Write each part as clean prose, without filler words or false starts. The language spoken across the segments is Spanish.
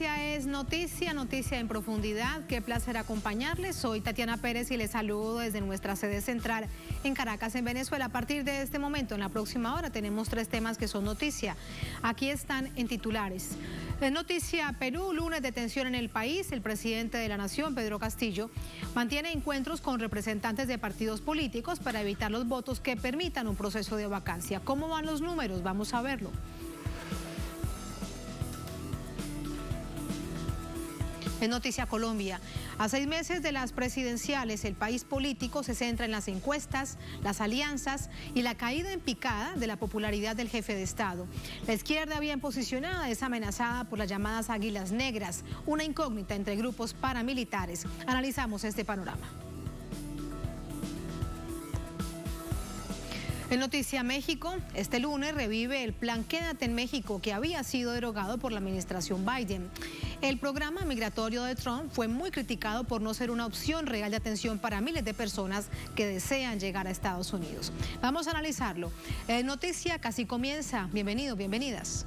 noticia es noticia, noticia en profundidad. Qué placer acompañarles. Soy Tatiana Pérez y les saludo desde nuestra sede central en Caracas, en Venezuela. A partir de este momento, en la próxima hora, tenemos 3 temas que son noticia. Aquí están en titulares. En noticia Perú, lunes de tensión en el país. El presidente de la Nación, Pedro Castillo, mantiene encuentros con representantes de partidos políticos para evitar los votos que permitan un proceso de vacancia. ¿Cómo van los números? Vamos a verlo. En Noticia Colombia, a 6 meses de las presidenciales, el país político se centra en las encuestas, las alianzas y la caída en picada de la popularidad del jefe de Estado. La izquierda bien posicionada es amenazada por las llamadas águilas negras, una incógnita entre grupos paramilitares. Analizamos este panorama. En Noticia México, este lunes revive el plan Quédate en México que había sido derogado por la administración Biden. El programa migratorio de Trump fue muy criticado por no ser una opción real de atención para miles de personas que desean llegar a Estados Unidos. Vamos a analizarlo. Noticia casi comienza. Bienvenidos, bienvenidas.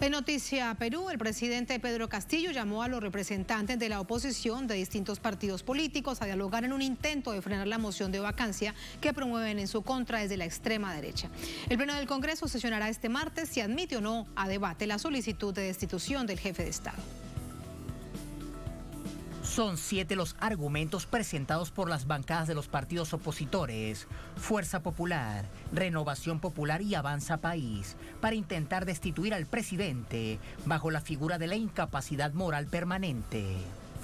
En Noticia Perú, el presidente Pedro Castillo llamó a los representantes de la oposición de distintos partidos políticos a dialogar en un intento de frenar la moción de vacancia que promueven en su contra desde la extrema derecha. El Pleno del Congreso sesionará este martes si admite o no a debate la solicitud de destitución del jefe de Estado. Son 7 los argumentos presentados por las bancadas de los partidos opositores, Fuerza Popular, Renovación Popular y Avanza País, para intentar destituir al presidente bajo la figura de la incapacidad moral permanente.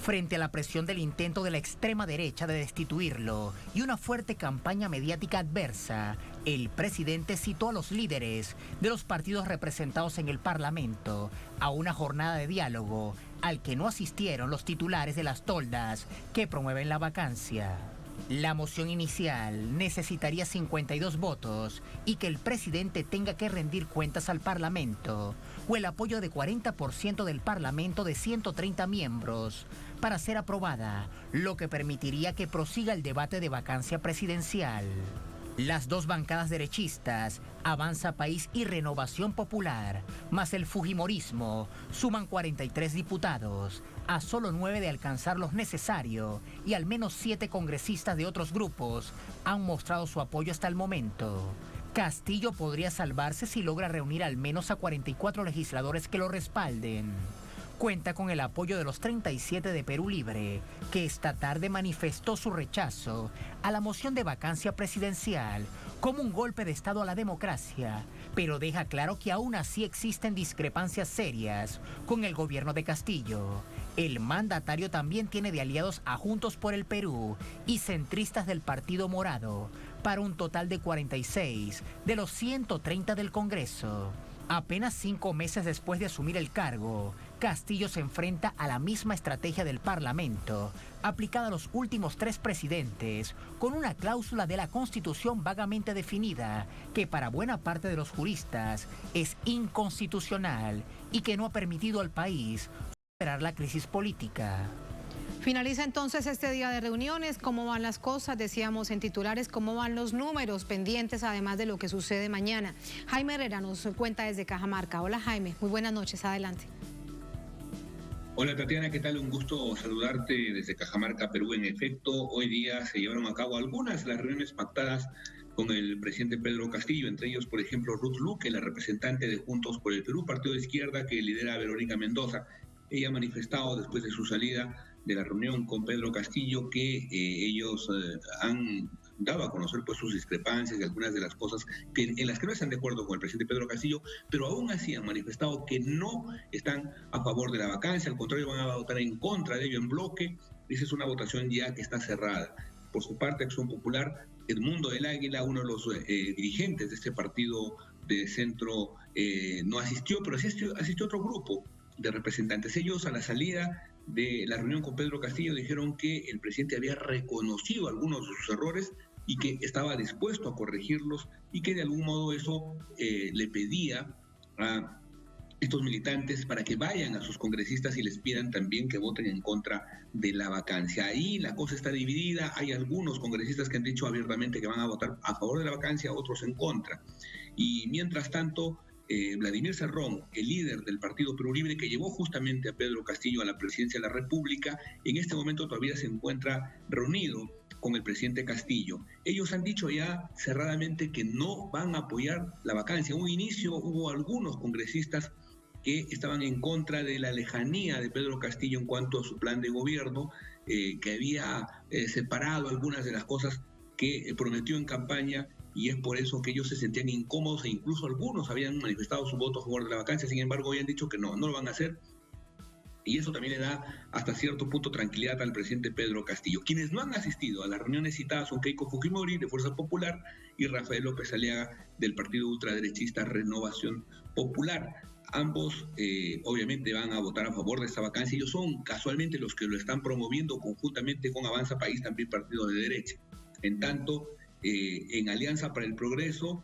Frente a la presión del intento de la extrema derecha de destituirlo y una fuerte campaña mediática adversa, el presidente citó a los líderes de los partidos representados en el Parlamento a una jornada de diálogo al que no asistieron los titulares de las toldas que promueven la vacancia. La moción inicial necesitaría 52 votos y que el presidente tenga que rendir cuentas al Parlamento o el apoyo de 40% del Parlamento de 130 miembros para ser aprobada, lo que permitiría que prosiga el debate de vacancia presidencial. Las 2 bancadas derechistas, Avanza País y Renovación Popular, más el fujimorismo, suman 43 diputados, a solo 9 de alcanzar lo necesario, y al menos 7 congresistas de otros grupos han mostrado su apoyo hasta el momento. Castillo podría salvarse si logra reunir al menos a 44 legisladores que lo respalden. Cuenta con el apoyo de los 37 de Perú Libre, que esta tarde manifestó su rechazo a la moción de vacancia presidencial como un golpe de Estado a la democracia, pero deja claro que aún así existen discrepancias serias con el gobierno de Castillo. El mandatario también tiene de aliados a Juntos por el Perú y centristas del Partido Morado, para un total de 46 de los 130 del Congreso. Apenas 5 meses después de asumir el cargo, Castillo se enfrenta a la misma estrategia del Parlamento, aplicada a los últimos 3 presidentes, con una cláusula de la Constitución vagamente definida, que para buena parte de los juristas es inconstitucional y que no ha permitido al país superar la crisis política. Finaliza entonces este día de reuniones. ¿Cómo van las cosas? Decíamos en titulares, ¿cómo van los números pendientes, además de lo que sucede mañana? Jaime Herrera nos cuenta desde Cajamarca. Hola Jaime, muy buenas noches, adelante. Hola Tatiana, ¿qué tal? Un gusto saludarte desde Cajamarca, Perú. En efecto, hoy día se llevaron a cabo algunas de las reuniones pactadas con el presidente Pedro Castillo, entre ellos, por ejemplo, Ruth Luque, la representante de Juntos por el Perú, partido de izquierda que lidera Verónica Mendoza. Ella ha manifestado después de su salida de la reunión con Pedro Castillo que ellos han dado a conocer pues sus discrepancias y algunas de las cosas en las que no están de acuerdo con el presidente Pedro Castillo, pero aún así han manifestado que no están a favor de la vacancia, al contrario van a votar en contra de ello en bloque. Esa es una votación ya que está cerrada. Por su parte, Acción Popular, Edmundo del Águila, uno de los dirigentes de este partido de centro, no asistió, pero asistió otro grupo de representantes. Ellos a la salida de la reunión con Pedro Castillo dijeron que el presidente había reconocido algunos de sus errores y que estaba dispuesto a corregirlos y que de algún modo eso le pedía a estos militantes para que vayan a sus congresistas y les pidan también que voten en contra de la vacancia. Ahí la cosa está dividida, hay algunos congresistas que han dicho abiertamente que van a votar a favor de la vacancia, otros en contra. Y mientras tanto, Vladimir Cerrón, el líder del Partido Perú Libre, que llevó justamente a Pedro Castillo a la presidencia de la República, en este momento todavía se encuentra reunido con el presidente Castillo. Ellos han dicho ya cerradamente que no van a apoyar la vacancia. En un inicio hubo algunos congresistas que estaban en contra de la lejanía de Pedro Castillo en cuanto a su plan de gobierno, que había separado algunas de las cosas que prometió en campaña, y es por eso que ellos se sentían incómodos e incluso algunos habían manifestado su voto a favor de la vacancia. Sin embargo, habían dicho que no lo van a hacer, y eso también le da hasta cierto punto tranquilidad al presidente Pedro Castillo. Quienes no han asistido a las reuniones citadas son Keiko Fujimori, de Fuerza Popular, y Rafael López Aliaga, del partido ultraderechista Renovación Popular. Ambos obviamente van a votar a favor de esta vacancia. Ellos son casualmente los que lo están promoviendo conjuntamente con Avanza País, también partido de derecha. En tanto, en Alianza para el Progreso,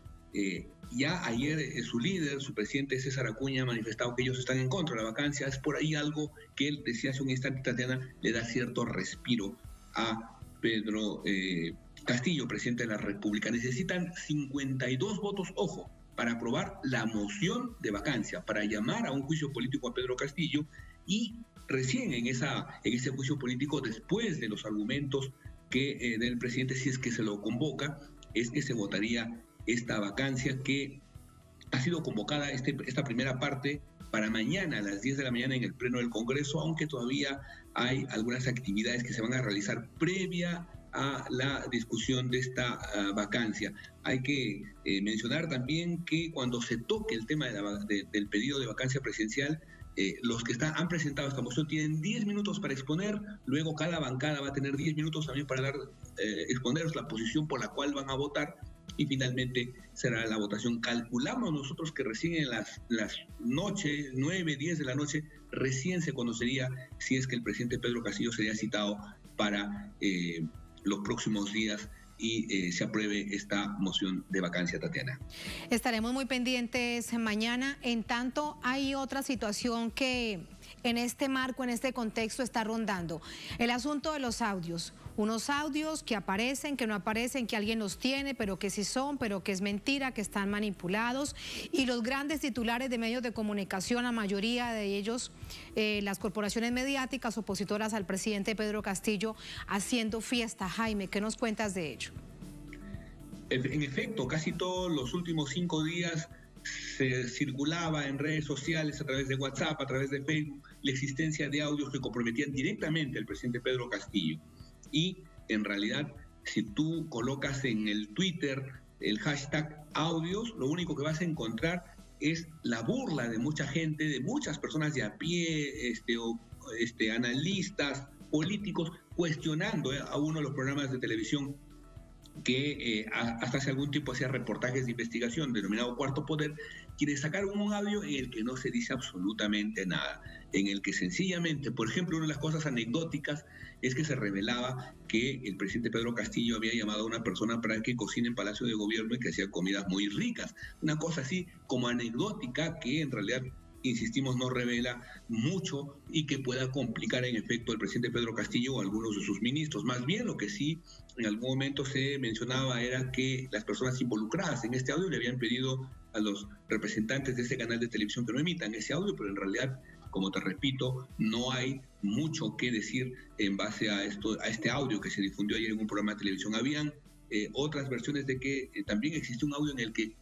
ya ayer su líder, su presidente César Acuña, ha manifestado que ellos están en contra de la vacancia. Es por ahí algo que él decía hace un instante, Tatiana, le da cierto respiro a Pedro Castillo, presidente de la República. Necesitan 52 votos, ojo, para aprobar la moción de vacancia, para llamar a un juicio político a Pedro Castillo, y recién en ese juicio político, después de los argumentos que del presidente, si es que se lo convoca, es que se votaría esta vacancia, que ha sido convocada esta primera parte para mañana a las 10 de la mañana en el Pleno del Congreso, aunque todavía hay algunas actividades que se van a realizar previa a la discusión de esta vacancia. Hay que mencionar también que cuando se toque el tema del pedido de vacancia presidencial, los que han presentado esta moción tienen 10 minutos para exponer, luego cada bancada va a tener 10 minutos también para exponer la posición por la cual van a votar, y finalmente será la votación. Calculamos nosotros que recién en las noches, 9, 10 de la noche, recién se conocería si es que el presidente Pedro Castillo sería citado para los próximos días y se apruebe esta moción de vacancia, Tatiana. Estaremos muy pendientes mañana. En tanto, hay otra situación que en este marco, en este contexto está rondando. El asunto de los audios. Unos audios que aparecen, que no aparecen, que alguien los tiene, pero que sí son, pero que es mentira, que están manipulados. Y los grandes titulares de medios de comunicación, la mayoría de ellos, las corporaciones mediáticas opositoras al presidente Pedro Castillo, haciendo fiesta. Jaime, ¿qué nos cuentas de ello? En efecto, casi todos los últimos 5 días se circulaba en redes sociales, a través de WhatsApp, a través de Facebook, la existencia de audios que comprometían directamente al presidente Pedro Castillo. Y en realidad, si tú colocas en el Twitter el hashtag audios, lo único que vas a encontrar es la burla de mucha gente, de muchas personas de a pie, analistas, políticos, cuestionando a uno de los programas de televisión que hasta hace algún tiempo hacía reportajes de investigación, denominado Cuarto Poder, quienes sacaron un audio en el que no se dice absolutamente nada, en el que sencillamente, por ejemplo, una de las cosas anecdóticas es que se revelaba que el presidente Pedro Castillo había llamado a una persona para que cocine en Palacio de Gobierno y que hacía comidas muy ricas. Una cosa así como anecdótica que en realidad, insistimos, no revela mucho y que pueda complicar en efecto al presidente Pedro Castillo o a algunos de sus ministros. Más bien, lo que sí en algún momento se mencionaba era que las personas involucradas en este audio le habían pedido a los representantes de ese canal de televisión que no emitan ese audio, pero en realidad, como te repito, no hay mucho que decir en base a este audio que se difundió ayer en un programa de televisión. Habían otras versiones de que también existe un audio en el que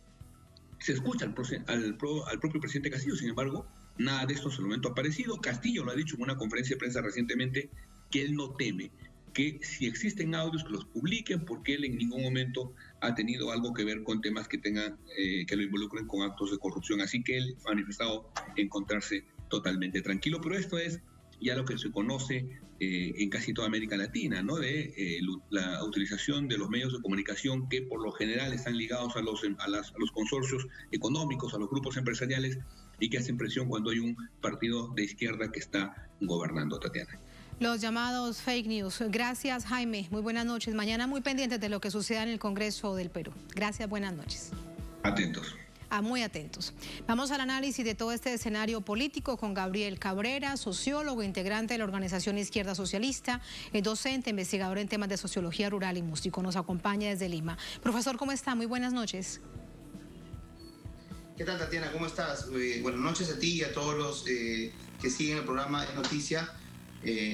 se escucha al propio presidente Castillo. Sin embargo, nada de esto hasta el momento ha aparecido. Castillo lo ha dicho en una conferencia de prensa recientemente, que él no teme que si existen audios que los publiquen, porque él en ningún momento ha tenido algo que ver con temas que que lo involucren con actos de corrupción. Así que él ha manifestado encontrarse totalmente tranquilo. Pero esto es ya lo que se conoce en casi toda América Latina, ¿no? De la utilización de los medios de comunicación que por lo general están ligados a los consorcios económicos, a los grupos empresariales, y que hacen presión cuando hay un partido de izquierda que está gobernando, Tatiana. Los llamados fake news. Gracias, Jaime. Muy buenas noches. Mañana muy pendientes de lo que suceda en el Congreso del Perú. Gracias, buenas noches. Atentos. Muy atentos. Vamos al análisis de todo este escenario político con Gabriel Cabrera, sociólogo, integrante de la organización Izquierda Socialista, docente, investigador en temas de sociología rural y músico. Nos acompaña desde Lima. Profesor, ¿cómo está? Muy buenas noches. ¿Qué tal, Tatiana? ¿Cómo estás? Buenas noches a ti y a todos los que siguen el programa de Noticia,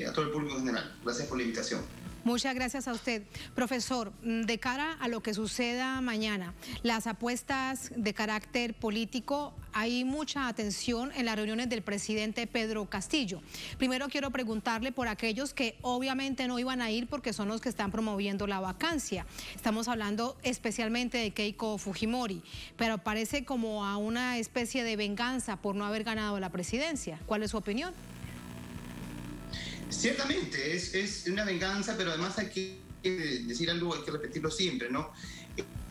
a todo el público en general. Gracias por la invitación. Muchas gracias a usted. Profesor, de cara a lo que suceda mañana, las apuestas de carácter político, hay mucha atención en las reuniones del presidente Pedro Castillo. Primero quiero preguntarle por aquellos que obviamente no iban a ir porque son los que están promoviendo la vacancia. Estamos hablando especialmente de Keiko Fujimori, pero parece como a una especie de venganza por no haber ganado la presidencia. ¿Cuál es su opinión? Ciertamente, es una venganza, pero además hay que decir algo, hay que repetirlo siempre, ¿no?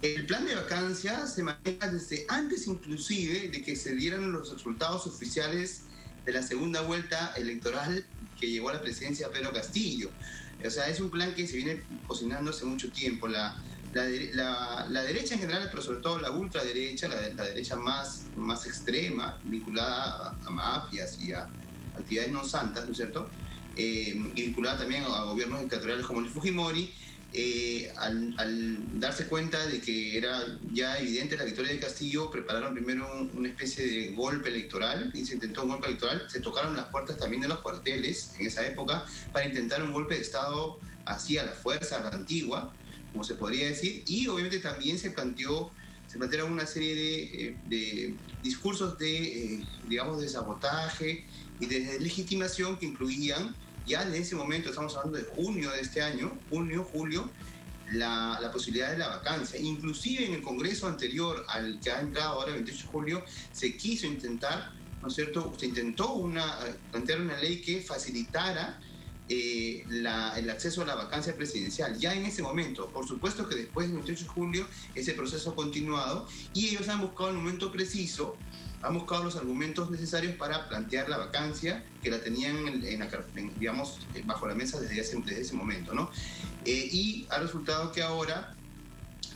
El plan de vacancia se maneja desde antes inclusive de que se dieran los resultados oficiales de la segunda vuelta electoral que llevó a la presidencia Pedro Castillo. O sea, es un plan que se viene cocinando hace mucho tiempo. La derecha en general, pero sobre todo la ultraderecha, la derecha más extrema, vinculada a mafias y a actividades no santas, ¿no es cierto?, y vinculada también a gobiernos dictatoriales como el Fujimori, al darse cuenta de que era ya evidente la victoria de Castillo, prepararon primero una especie de golpe electoral, y se intentó un golpe electoral, se tocaron las puertas también de los cuarteles en esa época para intentar un golpe de Estado así a la fuerza, a la antigua, como se podría decir, y obviamente también se plantearon una serie de discursos digamos, de sabotaje y de deslegitimación que incluían, ya en ese momento, estamos hablando de junio de este año, julio, la posibilidad de la vacancia. Inclusive en el Congreso anterior al que ha entrado ahora el 28 de julio, se quiso intentar, ¿no es cierto?, se intentó plantear una ley que facilitara el acceso a la vacancia presidencial. Ya en ese momento, por supuesto que después del 28 de julio, ese proceso ha continuado y ellos han buscado el momento preciso, han buscado los argumentos necesarios para plantear la vacancia, que la tenían digamos, bajo la mesa desde ese momento, ¿no? Y ha resultado que ahora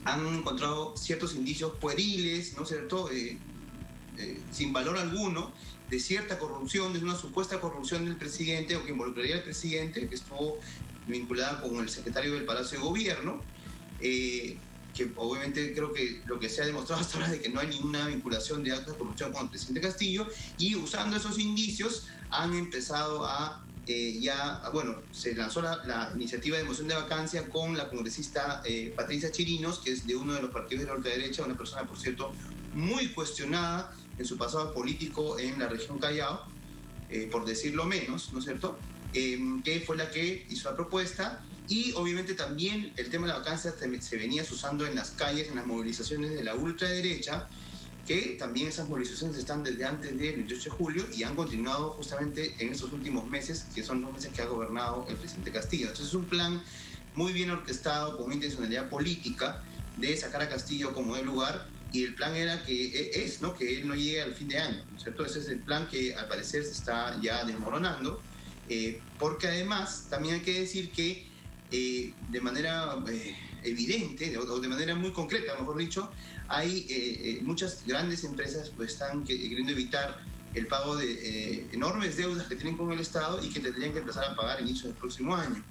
han encontrado ciertos indicios pueriles, ¿no es cierto?, sin valor alguno, de cierta corrupción, de una supuesta corrupción del presidente o que involucraría al presidente, que estuvo vinculada con el secretario del Palacio de Gobierno, que obviamente creo que lo que se ha demostrado hasta ahora es de que no hay ninguna vinculación de actos de corrupción con el presidente Castillo, y usando esos indicios han empezado se lanzó la iniciativa de moción de vacancia con la congresista Patricia Chirinos, que es de uno de los partidos de la ultraderecha, una persona, por cierto, muy cuestionada en su pasado político en la región Callao, por decirlo menos, ¿no es cierto?, que fue la que hizo la propuesta. Y obviamente también el tema de la vacancia se venía usando en las calles, en las movilizaciones de la ultraderecha, que también esas movilizaciones están desde antes del 28 de julio y han continuado justamente en estos últimos meses, que son los meses que ha gobernado el presidente Castillo. Entonces es un plan muy bien orquestado, con una intencionalidad política de sacar a Castillo como del lugar, y el plan era que él no llegue al fin de año, ¿no es cierto? Ese es el plan que al parecer se está ya desmoronando, porque además también hay que decir que de manera evidente o de manera muy concreta, mejor dicho, hay muchas grandes empresas pues están queriendo evitar el pago de enormes deudas que tienen con el Estado y que tendrían que empezar a pagar a inicios del próximo año.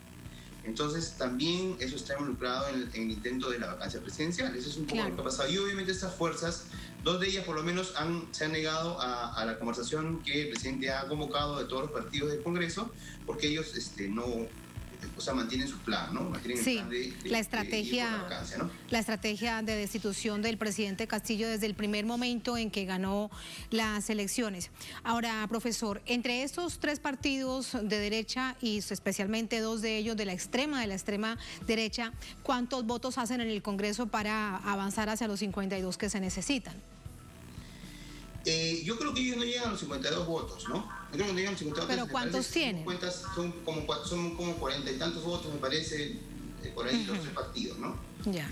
Entonces también eso está involucrado en el intento de la vacancia presidencial. Eso es un poco lo que ha pasado. Y obviamente estas fuerzas, dos de ellas por lo menos se han negado a la conversación que el presidente ha convocado de todos los partidos del Congreso, porque ellos mantienen su plan, ¿no? Mantienen el plan de la estrategia, de vacancia, ¿no? La estrategia de destitución del presidente Castillo desde el primer momento en que ganó las elecciones. Ahora, profesor, entre estos tres partidos de derecha y especialmente dos de ellos de la extrema derecha, ¿cuántos votos hacen en el Congreso para avanzar hacia los 52 que se necesitan? Yo creo que ellos no llegan a los 52 votos, ¿no? Yo creo que no llegan a los 52 votos. ¿Pero cuántos tienen? Son como 40 y tantos votos, me parece, por ahí los 3 partidos, ¿no? Ya.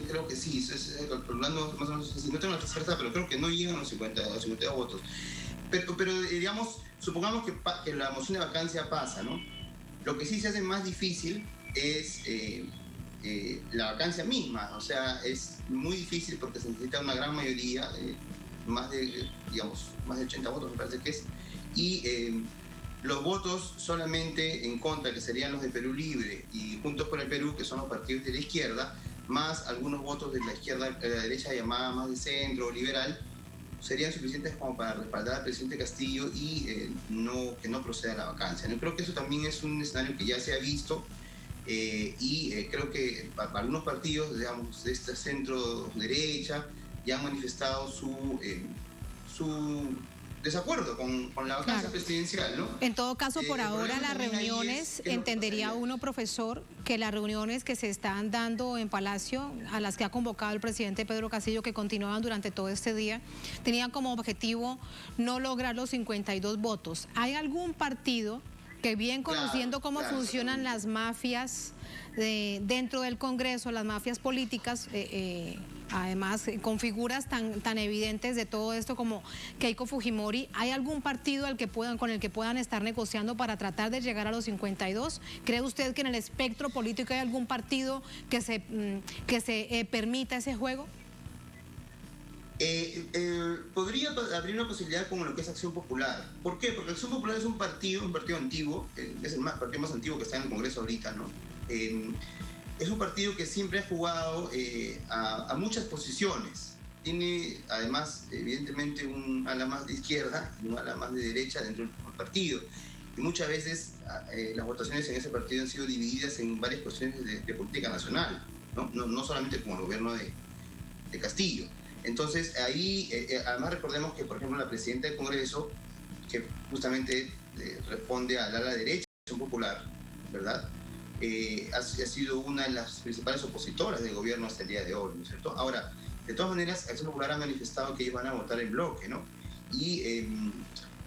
Creo que sí, calculando más o menos, no tengo la certeza, pero creo que no llegan a los 52 votos. Pero digamos, supongamos que la moción de vacancia pasa, ¿no? Lo que sí se hace más difícil es la vacancia misma, o sea, es muy difícil porque se necesita una gran mayoría, más de 80 votos me parece que es, y los votos solamente en contra, que serían los de Perú Libre y Juntos por el Perú, que son los partidos de la izquierda, más algunos votos de la izquierda, de la derecha llamada más de centro o liberal, serían suficientes como para respaldar al presidente Castillo y que no proceda a la vacancia. Yo creo que eso también es un escenario que ya se ha visto y creo que para algunos partidos, digamos, de esta centro derecha, ya han manifestado su desacuerdo con la vacancia presidencial, ¿no? En todo caso, por ahora las reuniones, entendería uno, profesor, que las reuniones que se están dando en Palacio, a las que ha convocado el presidente Pedro Castillo, que continuaban durante todo este día, tenían como objetivo no lograr los 52 votos. ¿Hay algún partido que, bien conociendo cómo funcionan las mafias dentro del Congreso, las mafias políticas, además con figuras tan evidentes de todo esto como Keiko Fujimori, ¿hay algún partido con el que puedan estar negociando para tratar de llegar a los 52? ¿Cree usted que en el espectro político hay algún partido que se permita ese juego? Podría abrir una posibilidad como lo que es Acción Popular. ¿Por qué? Porque Acción Popular es un partido antiguo, es el partido más antiguo que está en el Congreso ahorita, ¿no? Es un partido que siempre ha jugado a muchas posiciones. Tiene, además, evidentemente, un ala más de izquierda y un ala más de derecha dentro del partido. Y muchas veces las votaciones en ese partido han sido divididas en varias cuestiones de política nacional, no solamente como el gobierno de Castillo. Entonces, ahí, además recordemos que, por ejemplo, la presidenta del Congreso, que justamente responde al ala derecha de Acción Popular, ¿verdad?, ha sido una de las principales opositoras del gobierno hasta el día de hoy, ¿no es cierto? Ahora, de todas maneras, Acción Popular ha manifestado que ellos van a votar en bloque, ¿no? Y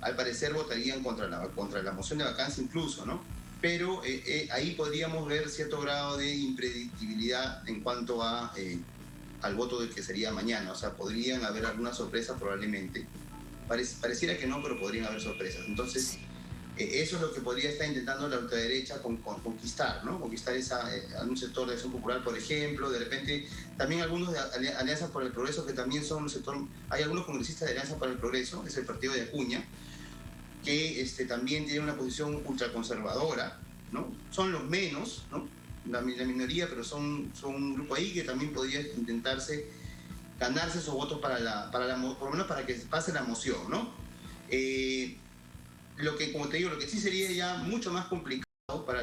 al parecer votarían contra la moción de vacancia incluso, ¿no? Pero ahí podríamos ver cierto grado de impredictibilidad en cuanto al voto del que sería mañana. O sea, podrían haber algunas sorpresas probablemente. Pareciera que no, pero podrían haber sorpresas. Entonces, eso es lo que podría estar intentando la ultraderecha conquistar, ¿no? Conquistar algún sector de Acción Popular, por ejemplo. De repente, también algunos de Alianza por el Progreso, que también son un sector... Hay algunos congresistas de Alianza por el Progreso, es el partido de Acuña, que también tiene una posición ultraconservadora, ¿no? Son los menos, ¿no? La minoría, pero son un grupo ahí que también podría intentarse ganarse esos votos por lo menos para que pase la moción, ¿no? Lo que, como te digo, lo que sí sería ya mucho más complicado para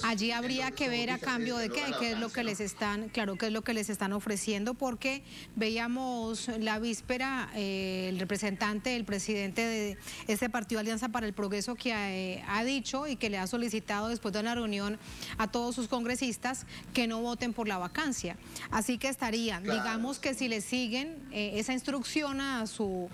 allí habría que ver a cambio de qué es lo que les están, qué es lo que les están ofreciendo, porque veíamos la víspera el representante, el presidente de este partido Alianza para el Progreso, que ha dicho y que le ha solicitado después de una reunión a todos sus congresistas que no voten por la vacancia. Así que estarían, digamos que si le siguen esa instrucción a su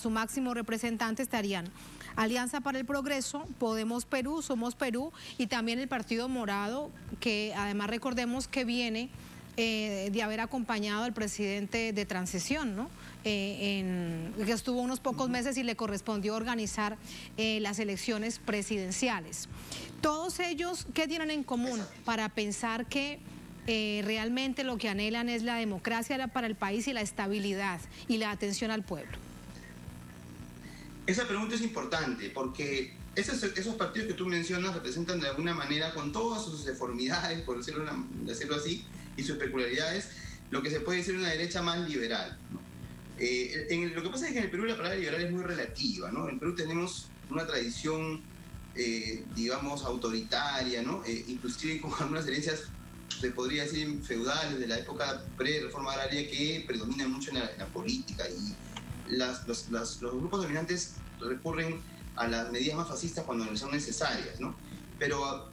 máximo representante, estarían Alianza para el Progreso, Podemos Perú, Somos Perú y también el Partido Morado, que además recordemos que viene de haber acompañado al presidente de transición, ¿no? Que estuvo unos pocos meses y le correspondió organizar las elecciones presidenciales. Todos ellos, ¿qué tienen en común para pensar que realmente lo que anhelan es la democracia para el país y la estabilidad y la atención al pueblo? Esa pregunta es importante porque esos partidos que tú mencionas representan de alguna manera, con todas sus deformidades, por decirlo así, y sus peculiaridades, lo que se puede decir una derecha más liberal, ¿no? Lo que pasa es que en el Perú la palabra liberal es muy relativa, ¿no? En el Perú tenemos una tradición, digamos, autoritaria, ¿no? Inclusive con algunas herencias, se podría decir, feudales de la época pre-reforma agraria, que predominan mucho en la política, y los grupos dominantes recurren a las medidas más fascistas cuando son necesarias, ¿no? Pero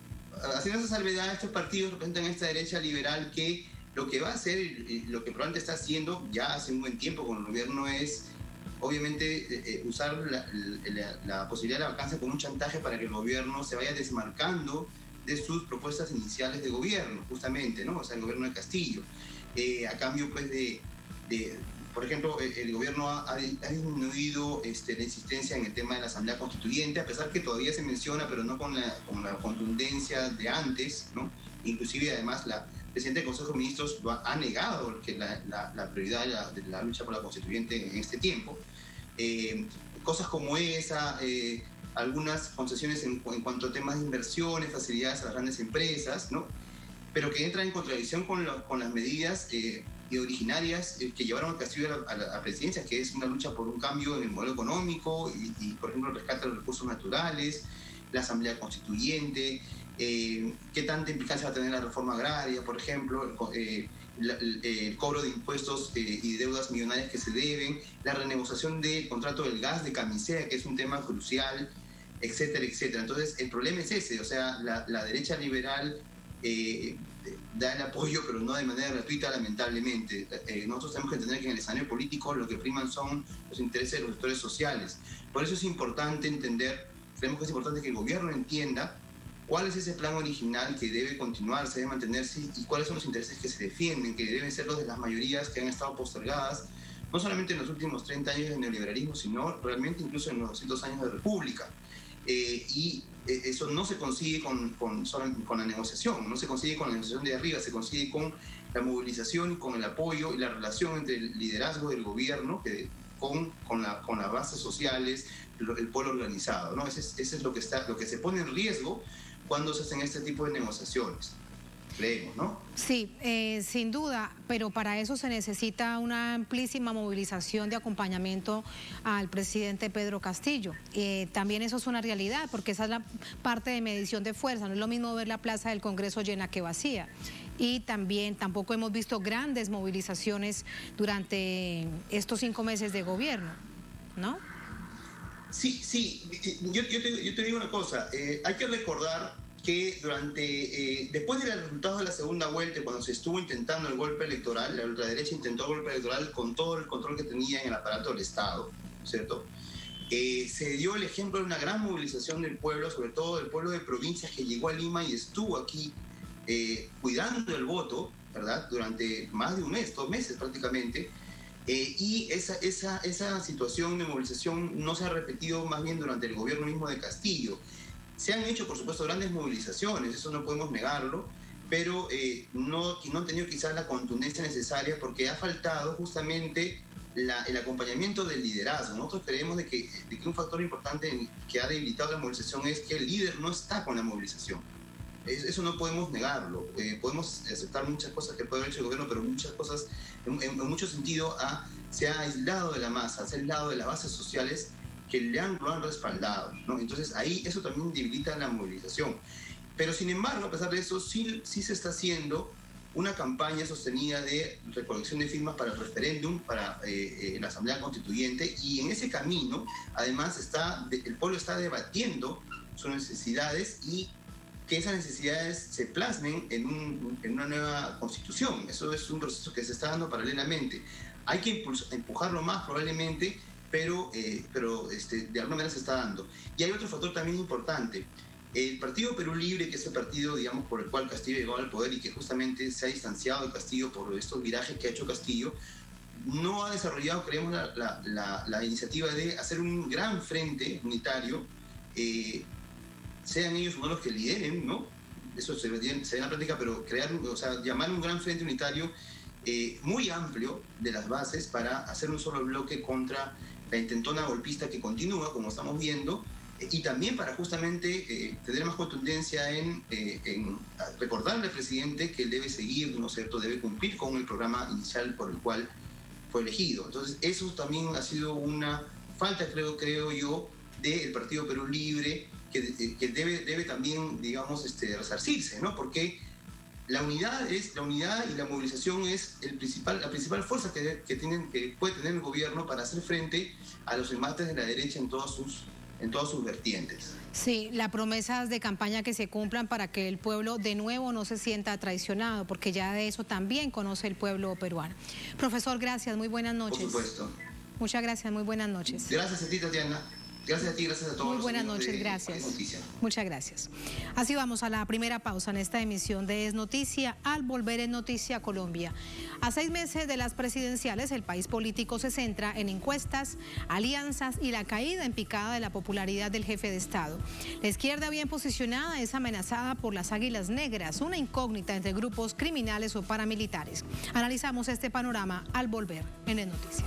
haciendo esa salvedad, estos partidos representan esta derecha liberal que lo que va a hacer y lo que probablemente está haciendo ya hace un buen tiempo con el gobierno es, obviamente, usar la posibilidad de la vacancia como un chantaje para que el gobierno se vaya desmarcando de sus propuestas iniciales de gobierno, justamente, ¿no? O sea, el gobierno de Castillo. A cambio, pues, por ejemplo, el gobierno ha disminuido la insistencia en el tema de la Asamblea Constituyente, a pesar que todavía se menciona, pero no con la contundencia de antes, ¿no? Inclusive, además, la presidenta del Consejo de Ministros ha negado que la prioridad de la lucha por la Constituyente en este tiempo. Cosas como esa, algunas concesiones en cuanto a temas de inversiones, facilidades a las grandes empresas, ¿no? Pero que entran en contradicción con las medidas originarias que llevaron a Castillo a la presidencia, que es una lucha por un cambio en el modelo económico y por ejemplo, el rescate de los recursos naturales, la Asamblea Constituyente, qué tanta implicancia va a tener la reforma agraria, por ejemplo, el cobro de impuestos y deudas millonarias que se deben, la renegociación del contrato del gas de Camisea, que es un tema crucial, etcétera, etcétera. Entonces, el problema es ese, o sea, la derecha liberal da el apoyo, pero no de manera gratuita, lamentablemente. Nosotros tenemos que entender que en el escenario político lo que priman son los intereses de los sectores sociales. Por eso es importante entender, creemos que es importante que el gobierno entienda cuál es ese plan original que debe continuarse, debe mantenerse, y cuáles son los intereses que se defienden, que deben ser los de las mayorías que han estado postergadas, no solamente en los últimos 30 años de neoliberalismo, sino realmente incluso en los 200 años de república. Y eso no se consigue con la negociación, no se consigue con la negociación de arriba, se consigue con la movilización y con el apoyo y la relación entre el liderazgo del gobierno con las bases sociales, el pueblo organizado, ¿no? Ese es lo que se pone en riesgo cuando se hacen este tipo de negociaciones. Creemos, ¿no? Sí, sin duda, pero para eso se necesita una amplísima movilización de acompañamiento al presidente Pedro Castillo. También eso es una realidad, porque esa es la parte de medición de fuerza. No es lo mismo ver la plaza del Congreso llena que vacía. Y también tampoco hemos visto grandes movilizaciones durante estos 5 meses de gobierno, ¿no? Sí, yo te digo una cosa, hay que recordar que después de los resultados de la segunda vuelta, cuando se estuvo intentando el golpe electoral, la ultraderecha intentó el golpe electoral con todo el control que tenía en el aparato del Estado, ¿cierto? Se dio el ejemplo de una gran movilización del pueblo, sobre todo del pueblo de provincias que llegó a Lima y estuvo aquí cuidando el voto, ¿verdad? Durante más de un mes, 2 meses prácticamente. Y esa situación de movilización no se ha repetido más bien durante el gobierno mismo de Castillo. Se han hecho, por supuesto, grandes movilizaciones, eso no podemos negarlo, pero no han tenido quizás la contundencia necesaria porque ha faltado justamente el acompañamiento del liderazgo. Nosotros creemos de que un factor importante que ha debilitado la movilización es que el líder no está con la movilización. Eso no podemos negarlo. Podemos aceptar muchas cosas que puede haber hecho el gobierno, pero muchas cosas, en mucho sentido, se ha aislado de la masa, se ha aislado de las bases sociales que lo han respaldado, ¿no? Entonces ahí eso también debilita la movilización. Pero sin embargo, a pesar de eso, sí se está haciendo una campaña sostenida de recolección de firmas para el referéndum, para la Asamblea Constituyente, y en ese camino, además, el pueblo está debatiendo sus necesidades y que esas necesidades se plasmen en una nueva constitución. Eso es un proceso que se está dando paralelamente. Hay que empujarlo más probablemente, pero de alguna manera se está dando. Y hay otro factor también importante. El Partido Perú Libre, que es el partido, digamos, por el cual Castillo llegó al poder y que justamente se ha distanciado de Castillo por estos virajes que ha hecho Castillo, no ha desarrollado, creemos, la iniciativa de hacer un gran frente unitario, sean ellos uno los que lideren, ¿no? Eso se ve en la práctica, pero llamar un gran frente unitario muy amplio de las bases para hacer un solo bloque contra la intentona golpista que continúa, como estamos viendo, y también para justamente tener más contundencia en recordarle al presidente que él debe seguir, ¿no es cierto?, debe cumplir con el programa inicial por el cual fue elegido. Entonces, eso también ha sido una falta, creo yo, del Partido Perú Libre, que debe también, digamos, resarcirse, ¿no? Porque la unidad y la movilización es la principal fuerza que puede tener el gobierno para hacer frente a los embates de la derecha en todas sus vertientes. Sí, las promesas de campaña que se cumplan para que el pueblo de nuevo no se sienta traicionado, porque ya de eso también conoce el pueblo peruano. Profesor, gracias, muy buenas noches. Por supuesto. Muchas gracias, muy buenas noches. Gracias a ti, Tatiana. Gracias a ti, gracias a todos. Muy buenas noches, gracias. Muchas gracias. Así vamos a la primera pausa en esta emisión de Es Noticia. Al volver en Noticia Colombia. A 6 meses de las presidenciales, el país político se centra en encuestas, alianzas y la caída en picada de la popularidad del jefe de Estado. La izquierda bien posicionada es amenazada por las águilas negras, una incógnita entre grupos criminales o paramilitares. Analizamos este panorama al volver en Es Noticia.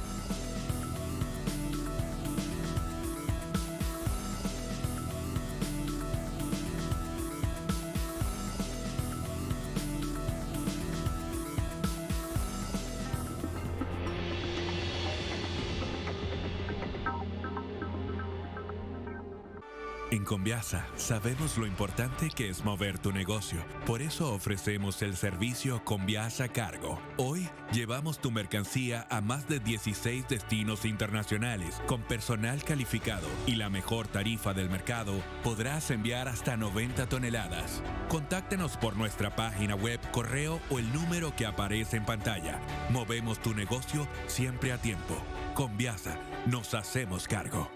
En Conviasa sabemos lo importante que es mover tu negocio. Por eso ofrecemos el servicio Conviasa Cargo. Hoy llevamos tu mercancía a más de 16 destinos internacionales. Con personal calificado y la mejor tarifa del mercado, podrás enviar hasta 90 toneladas. Contáctenos por nuestra página web, correo o el número que aparece en pantalla. Movemos tu negocio siempre a tiempo. Conviasa, nos hacemos cargo.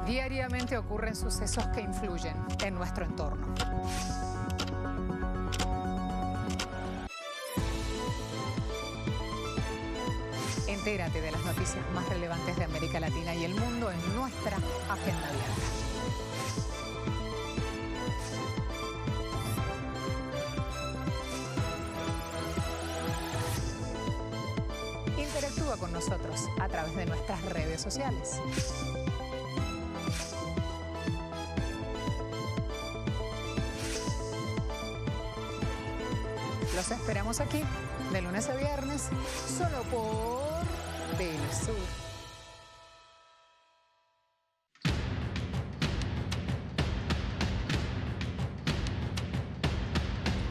Diariamente ocurren sucesos que influyen en nuestro entorno. Entérate de las noticias más relevantes de América Latina y el mundo en nuestra agenda abierta. Interactúa con nosotros a través de nuestras redes sociales. Los esperamos aquí, de lunes a viernes, solo por Telesur.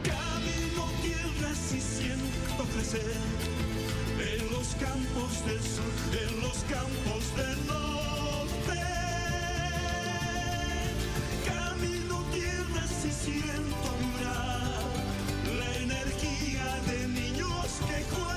Camino tierras y siento crecer en los campos del sur, en los campos del norte. Camino tierras y siento vibrar la energía de niños que juegan.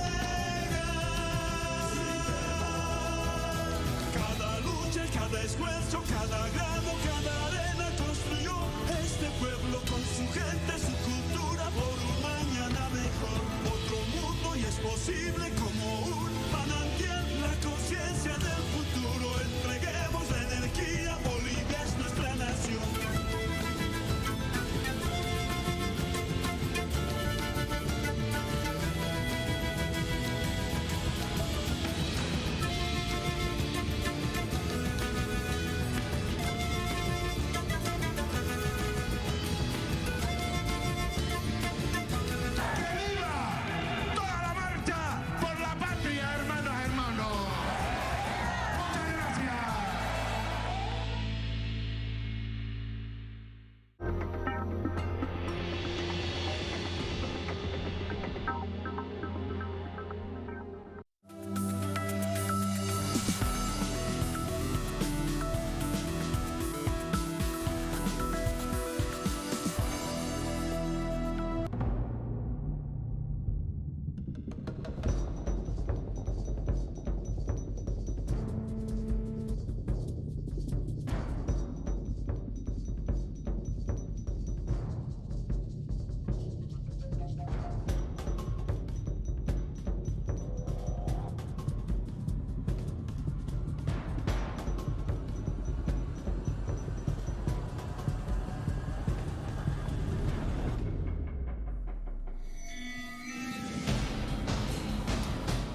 Cada lucha, cada esfuerzo, cada grano, cada arena construyó este pueblo con su gente, su cultura por un mañana mejor. Otro mundo y es posible como un manantial, la conciencia del futuro. Entreguemos la energía, Bolivia es nuestra nación.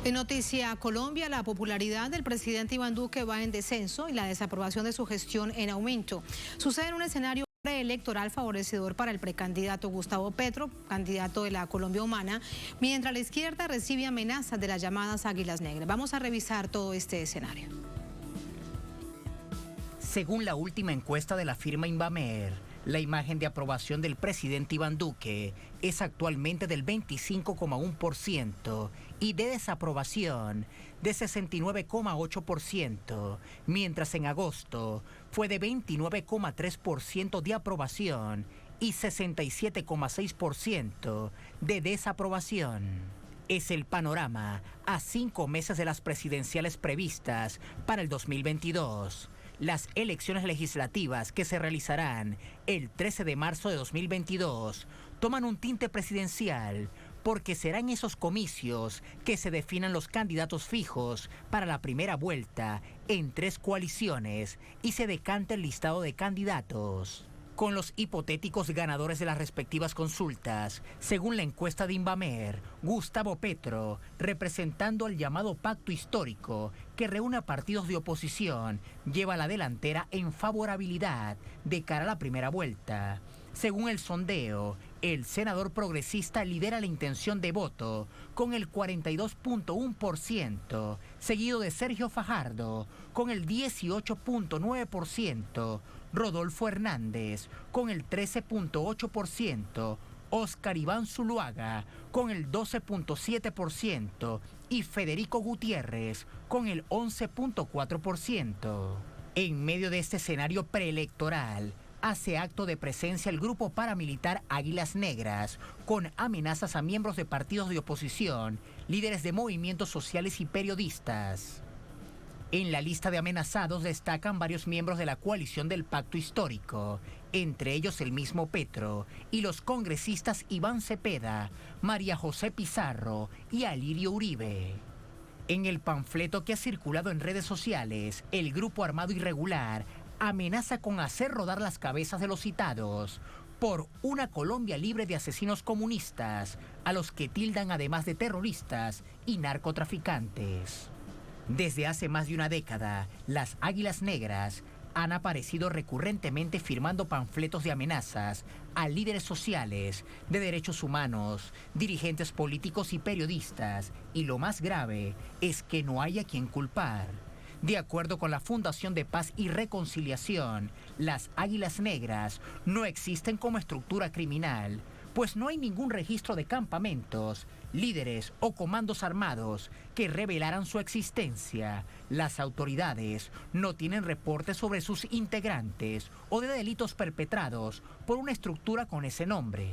En Noticia Colombia, la popularidad del presidente Iván Duque va en descenso y la desaprobación de su gestión en aumento. Sucede en un escenario preelectoral favorecedor para el precandidato Gustavo Petro, candidato de la Colombia Humana, mientras la izquierda recibe amenazas de las llamadas águilas negras. Vamos a revisar todo este escenario. Según la última encuesta de la firma Invamer, la imagen de aprobación del presidente Iván Duque es actualmente del 25,1% y de desaprobación de 69,8%, mientras en agosto fue de 29,3% de aprobación y 67,6% de desaprobación. Es el panorama a 5 meses de las presidenciales previstas para el 2022. Las elecciones legislativas que se realizarán el 13 de marzo de 2022 toman un tinte presidencial porque será en esos comicios que se definan los candidatos fijos para la primera vuelta en 3 coaliciones y se decanta el listado de candidatos. Con los hipotéticos ganadores de las respectivas consultas, según la encuesta de Invamer, Gustavo Petro, representando al llamado pacto histórico que reúne a partidos de oposición, lleva la delantera en favorabilidad de cara a la primera vuelta. Según el sondeo, el senador progresista lidera la intención de voto con el 42.1%, seguido de Sergio Fajardo con el 18.9%, Rodolfo Hernández con el 13.8%, Óscar Iván Zuluaga con el 12.7% y Federico Gutiérrez con el 11.4%. En medio de este escenario preelectoral, hace acto de presencia el grupo paramilitar Águilas Negras, con amenazas a miembros de partidos de oposición, líderes de movimientos sociales y periodistas. En la lista de amenazados destacan varios miembros de la coalición del Pacto Histórico, entre ellos el mismo Petro y los congresistas Iván Cepeda, María José Pizarro y Alirio Uribe. En el panfleto que ha circulado en redes sociales, el grupo armado irregular amenaza con hacer rodar las cabezas de los citados por una Colombia libre de asesinos comunistas, a los que tildan además de terroristas y narcotraficantes. Desde hace más de una década, las Águilas Negras han aparecido recurrentemente firmando panfletos de amenazas a líderes sociales, de derechos humanos, dirigentes políticos y periodistas, y lo más grave es que no hay a quien culpar. De acuerdo con la Fundación de Paz y Reconciliación, las Águilas Negras no existen como estructura criminal, pues no hay ningún registro de campamentos, líderes o comandos armados que revelaran su existencia. Las autoridades no tienen reportes sobre sus integrantes o de delitos perpetrados por una estructura con ese nombre.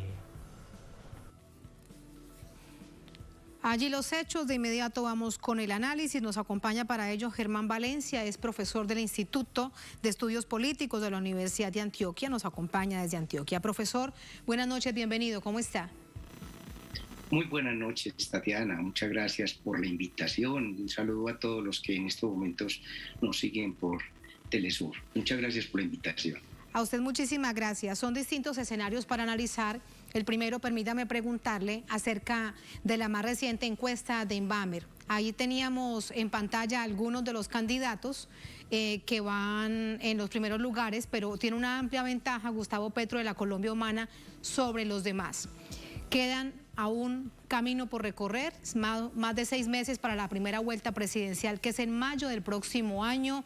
Allí los hechos, de inmediato vamos con el análisis. Nos acompaña para ello Germán Valencia, es profesor del Instituto de Estudios Políticos de la Universidad de Antioquia. Nos acompaña desde Antioquia. Profesor, buenas noches, bienvenido, ¿cómo está? Muy buenas noches, Tatiana. Muchas gracias por la invitación. Un saludo a todos los que en estos momentos nos siguen por Telesur. Muchas gracias por la invitación. A usted muchísimas gracias. Son distintos escenarios para analizar. El primero, permítame preguntarle acerca de la más reciente encuesta de Invamer. Ahí teníamos en pantalla algunos de los candidatos que van en los primeros lugares, pero tiene una amplia ventaja Gustavo Petro de la Colombia Humana sobre los demás. Quedan aún camino por recorrer, más de 6 meses para la primera vuelta presidencial, que es en mayo del próximo año.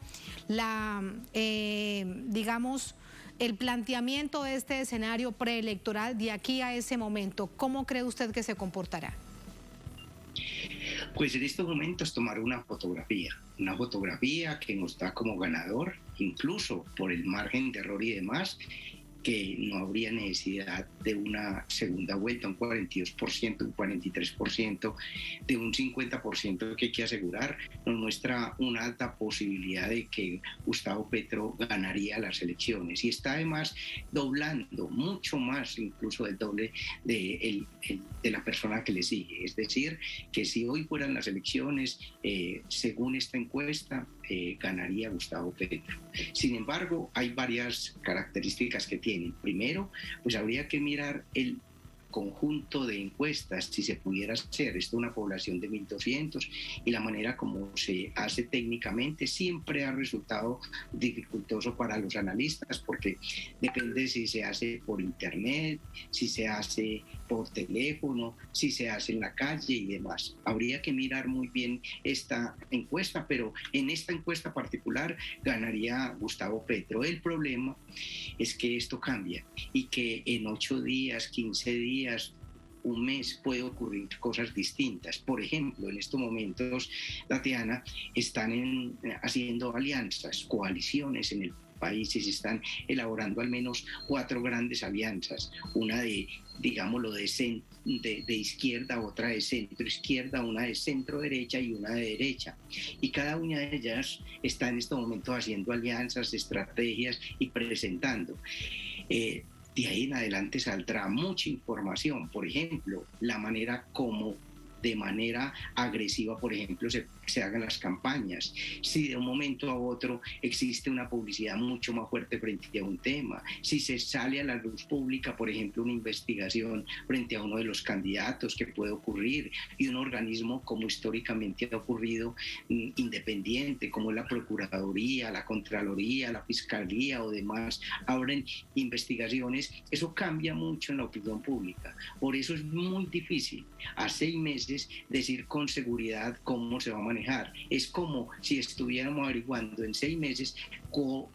El planteamiento de este escenario preelectoral de aquí a ese momento, ¿cómo cree usted que se comportará? Pues en estos momentos tomar una fotografía que nos da como ganador, incluso por el margen de error y demás, que no habría necesidad de una segunda vuelta, un 42%, un 43%, de un 50% que hay que asegurar, nos muestra una alta posibilidad de que Gustavo Petro ganaría las elecciones y está además doblando mucho más, incluso del doble de la persona que le sigue. Es decir, que si hoy fueran las elecciones, según esta encuesta, ganaría Gustavo Petro. Sin embargo, hay varias características que tiene. Primero, pues habría que mirar el conjunto de encuestas, si se pudiera hacer. Esto es una población de 1.200 y la manera como se hace técnicamente siempre ha resultado dificultoso para los analistas porque depende si se hace por internet, si se hace por teléfono, si se hace en la calle y demás. Habría que mirar muy bien esta encuesta, pero en esta encuesta particular ganaría Gustavo Petro. El problema es que esto cambia y que en 8 días, 15 días, un mes puede ocurrir cosas distintas. Por ejemplo, en estos momentos, Tatiana, están haciendo alianzas, coaliciones en el país y se están elaborando al menos 4 grandes alianzas, una de, digámoslo, de izquierda, otra de centro izquierda, una de centro derecha y una de derecha. Y cada una de ellas está en este momento haciendo alianzas, estrategias y presentando. De ahí en adelante saldrá mucha información, por ejemplo, la manera como de manera agresiva, por ejemplo, se hagan las campañas. Si de un momento a otro existe una publicidad mucho más fuerte frente a un tema, si se sale a la luz pública, por ejemplo, una investigación frente a uno de los candidatos que puede ocurrir, y un organismo como históricamente ha ocurrido, independiente, como la Procuraduría, la Contraloría, la Fiscalía o demás, abren investigaciones, eso cambia mucho en la opinión pública. Por eso es muy difícil a 6 meses decir con seguridad cómo se va a manejar. Es como si estuviéramos averiguando en 6 meses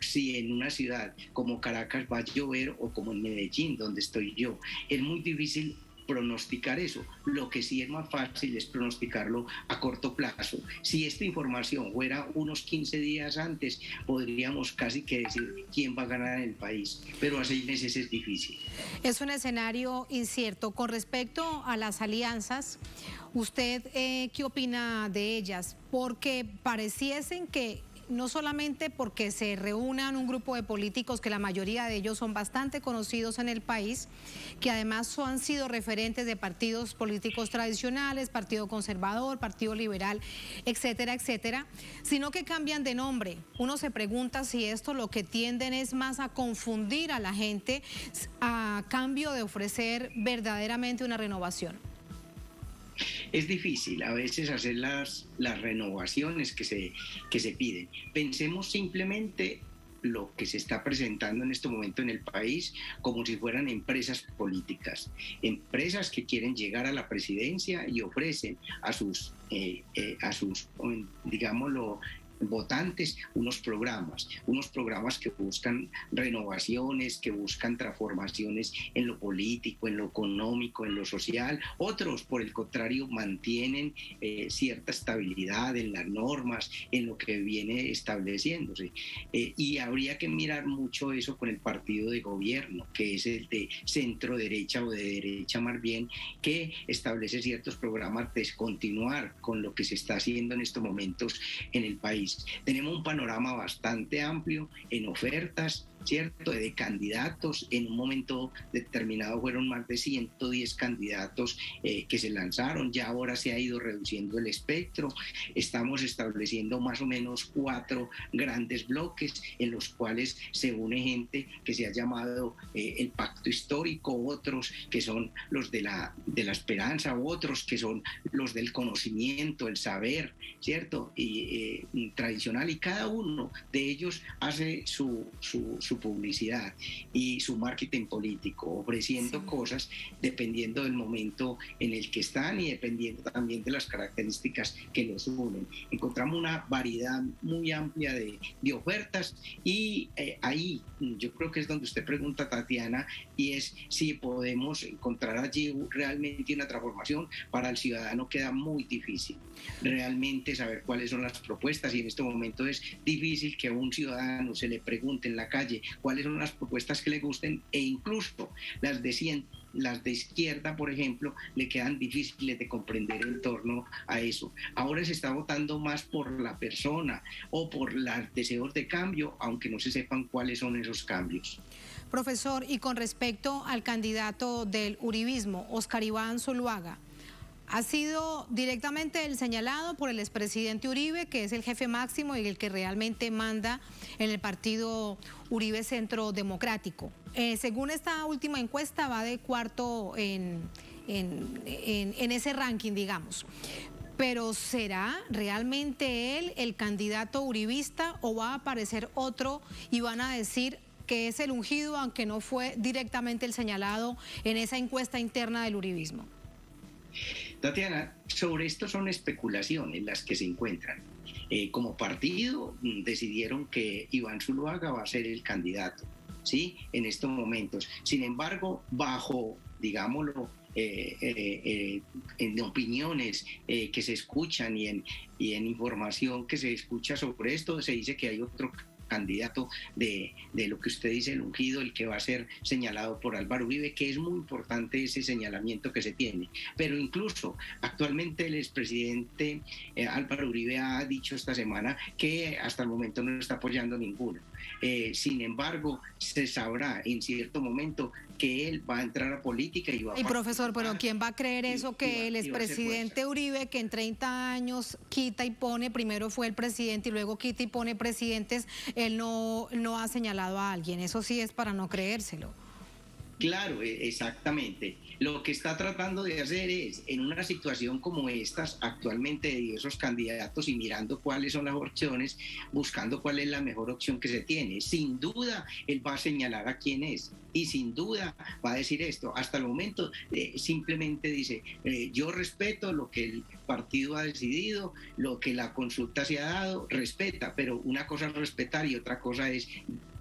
si en una ciudad como Caracas va a llover o como en Medellín, donde estoy yo. Es muy difícil pronosticar eso. Lo que sí es más fácil es pronosticarlo a corto plazo. Si esta información fuera unos 15 días antes, podríamos casi que decir quién va a ganar en el país, pero a 6 meses es difícil. Es un escenario incierto. Con respecto a las alianzas, ¿usted qué opina de ellas? Porque pareciesen que no solamente porque se reúnan un grupo de políticos que la mayoría de ellos son bastante conocidos en el país, que además han sido referentes de partidos políticos tradicionales, Partido Conservador, Partido Liberal, etcétera, etcétera, sino que cambian de nombre. Uno se pregunta si esto lo que tienden es más a confundir a la gente a cambio de ofrecer verdaderamente una renovación. Es difícil a veces hacer las renovaciones que se piden. Pensemos simplemente lo que se está presentando en este momento en el país como si fueran empresas políticas, empresas que quieren llegar a la presidencia y ofrecen a sus digámoslo, votantes unos programas que buscan renovaciones, que buscan transformaciones en lo político, en lo económico, en lo social. Otros, por el contrario, mantienen cierta estabilidad en las normas, en lo que viene estableciéndose. Y habría que mirar mucho eso con el partido de gobierno, que es el de centro derecha o de derecha más bien, que establece ciertos programas de continuar con lo que se está haciendo en estos momentos en el país. Tenemos un panorama bastante amplio en ofertas, ¿cierto?, de candidatos. En un momento determinado fueron más de 110 candidatos que se lanzaron. Ya ahora se ha ido reduciendo el espectro. Estamos estableciendo más o menos 4 grandes bloques en los cuales se une gente que se ha llamado el Pacto Histórico, otros que son los de la esperanza, otros que son los del conocimiento, el saber, ¿cierto?, y tradicional, y cada uno de ellos hace su publicidad y su marketing político, ofreciendo cosas dependiendo del momento en el que están y dependiendo también de las características que los unen. Encontramos una variedad muy amplia de ofertas y ahí yo creo que es donde usted pregunta, Tatiana, y es si podemos encontrar allí realmente una transformación. Para el ciudadano queda muy difícil realmente saber cuáles son las propuestas, y en este momento es difícil que a un ciudadano se le pregunte en la calle cuáles son las propuestas que le gusten, e incluso las de izquierda, por ejemplo, le quedan difíciles de comprender en torno a eso. Ahora se está votando más por la persona o por los deseos de cambio, aunque no se sepan cuáles son esos cambios. Profesor, y con respecto al candidato del uribismo, Óscar Iván Zuluaga, ha sido directamente el señalado por el expresidente Uribe, que es el jefe máximo y el que realmente manda en el partido Uribe Centro Democrático. Según esta última encuesta, va de cuarto en ese ranking, digamos. Pero ¿será realmente él el candidato uribista o va a aparecer otro y van a decir que es el ungido, aunque no fue directamente el señalado en esa encuesta interna del uribismo? Tatiana, sobre esto son especulaciones las que se encuentran. Como partido decidieron que Iván Zuluaga va a ser el candidato, ¿sí?, en estos momentos. Sin embargo, bajo, digámoslo, en opiniones que se escuchan y en información que se escucha sobre esto, se dice que hay otro candidato de lo que usted dice, el ungido, el que va a ser señalado por Álvaro Uribe, que es muy importante ese señalamiento que se tiene. Pero incluso actualmente el expresidente Álvaro Uribe ha dicho esta semana que hasta el momento no está apoyando ninguno. Sin embargo, se sabrá en cierto momento que él va a entrar a política y va a... Y profesor, pero ¿quién va a creer eso que el expresidente Uribe, que en 30 años quita y pone, primero fue el presidente y luego quita y pone presidentes, él no ha señalado a alguien? Eso sí es para no creérselo. Claro, exactamente. Lo que está tratando de hacer es, en una situación como estas, actualmente de diversos candidatos y mirando cuáles son las opciones, buscando cuál es la mejor opción que se tiene. Sin duda, él va a señalar a quién es y sin duda va a decir esto. Hasta el momento simplemente dice, yo respeto lo que el partido ha decidido, lo que la consulta se ha dado, respeta, pero una cosa es respetar y otra cosa es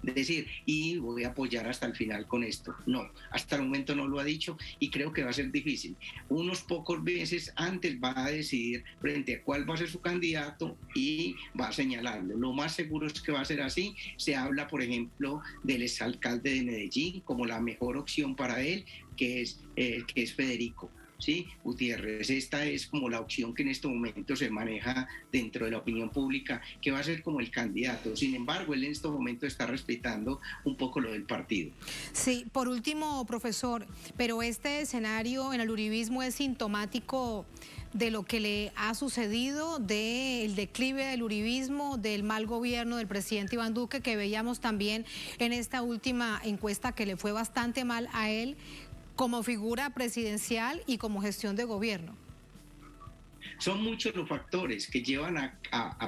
decir, y voy a apoyar hasta el final con esto. No, hasta el momento no lo ha dicho y creo que va a ser difícil. Unos pocos meses antes va a decidir frente a cuál va a ser su candidato y va a señalarlo. Lo más seguro es que va a ser así. Se habla, por ejemplo, del exalcalde de Medellín como la mejor opción para él, que es Federico. ¿Sí? Gutiérrez, esta es como la opción que en este momento se maneja dentro de la opinión pública, que va a ser como el candidato. Sin embargo, él en este momento está respetando un poco lo del partido. Sí, por último, profesor, pero este escenario en el uribismo es sintomático de lo que le ha sucedido, del declive del uribismo, del mal gobierno del presidente Iván Duque, que veíamos también en esta última encuesta que le fue bastante mal a él como figura presidencial y como gestión de gobierno. Son muchos los factores que llevan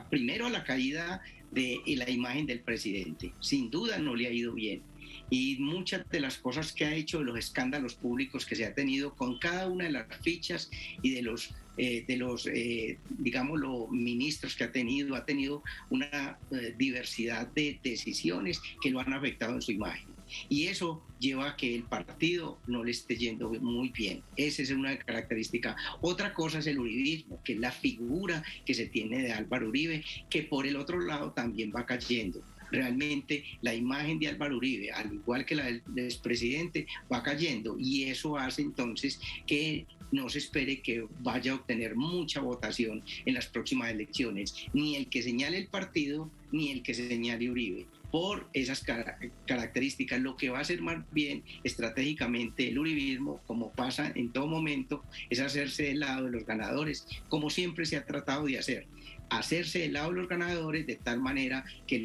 primero a la caída de la imagen del presidente. Sin duda no le ha ido bien. Y muchas de las cosas que ha hecho, los escándalos públicos que se ha tenido con cada una de las fichas y de los ministros que ha tenido una diversidad de decisiones que lo han afectado en su imagen. Y eso lleva a que el partido no le esté yendo muy bien. Esa es una característica. Otra cosa es el uribismo, que es la figura que se tiene de Álvaro Uribe, que por el otro lado también va cayendo. Realmente la imagen de Álvaro Uribe, al igual que la del expresidente, va cayendo y eso hace entonces que no se espere que vaya a obtener mucha votación en las próximas elecciones, ni el que señale el partido, ni el que señale Uribe. Por esas características, lo que va a hacer más bien estratégicamente el uribismo, como pasa en todo momento, es hacerse del lado de los ganadores, como siempre se ha tratado de hacerse del lado de los ganadores de tal manera que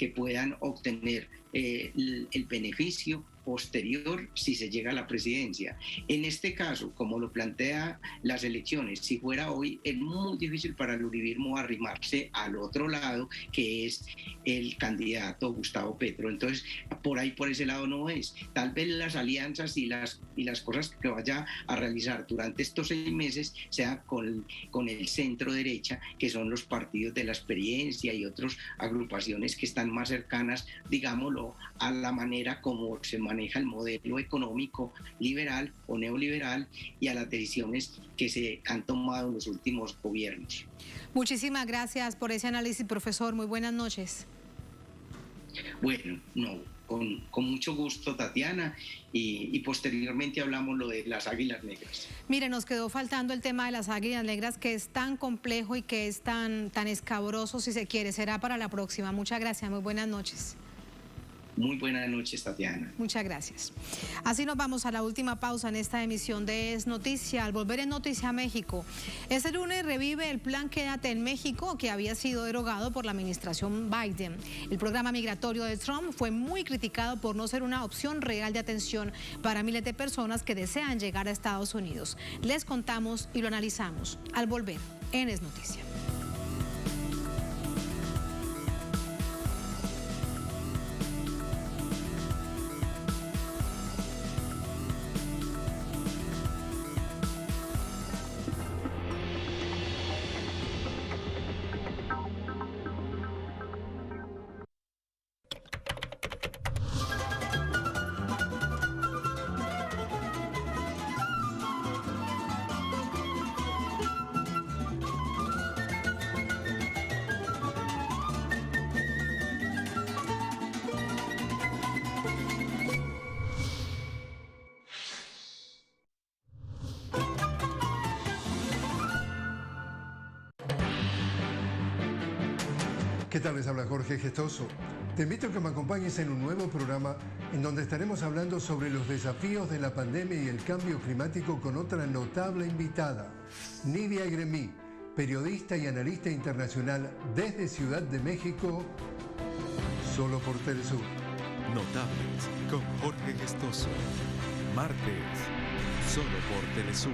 puedan obtener el beneficio posterior si se llega a la presidencia. En este caso, como lo plantea las elecciones, si fuera hoy, es muy difícil para el uribismo arrimarse al otro lado, que es el candidato Gustavo Petro. Entonces, por ese lado no es. Tal vez las alianzas y las cosas que vaya a realizar durante estos 6 meses sea con el centro derecha, que son los partidos de la experiencia y otras agrupaciones que están más cercanas, digámoslo, a la manera como se maneja el modelo económico liberal o neoliberal y a las decisiones que se han tomado en los últimos gobiernos. Muchísimas gracias por ese análisis, profesor. Muy buenas noches. Bueno, con mucho gusto, Tatiana, y posteriormente hablamos lo de las águilas negras. Mire, nos quedó faltando el tema de las águilas negras, que es tan complejo y que es tan escabroso, si se quiere. Será para la próxima. Muchas gracias. Muy buenas noches. Muy buenas noches, Tatiana. Muchas gracias. Así nos vamos a la última pausa en esta emisión de Es Noticia. Al volver en Noticia México, este lunes revive el plan Quédate en México, que había sido derogado por la administración Biden. El programa migratorio de Trump fue muy criticado por no ser una opción real de atención para miles de personas que desean llegar a Estados Unidos. Les contamos y lo analizamos al volver en Es Noticia. ¿Qué tal? Les habla Jorge Gestoso. Te invito a que me acompañes en un nuevo programa en donde estaremos hablando sobre los desafíos de la pandemia y el cambio climático con otra notable invitada, Nidia Gremí, periodista y analista internacional desde Ciudad de México, solo por Telesur. Notables con Jorge Gestoso. Martes, solo por Telesur.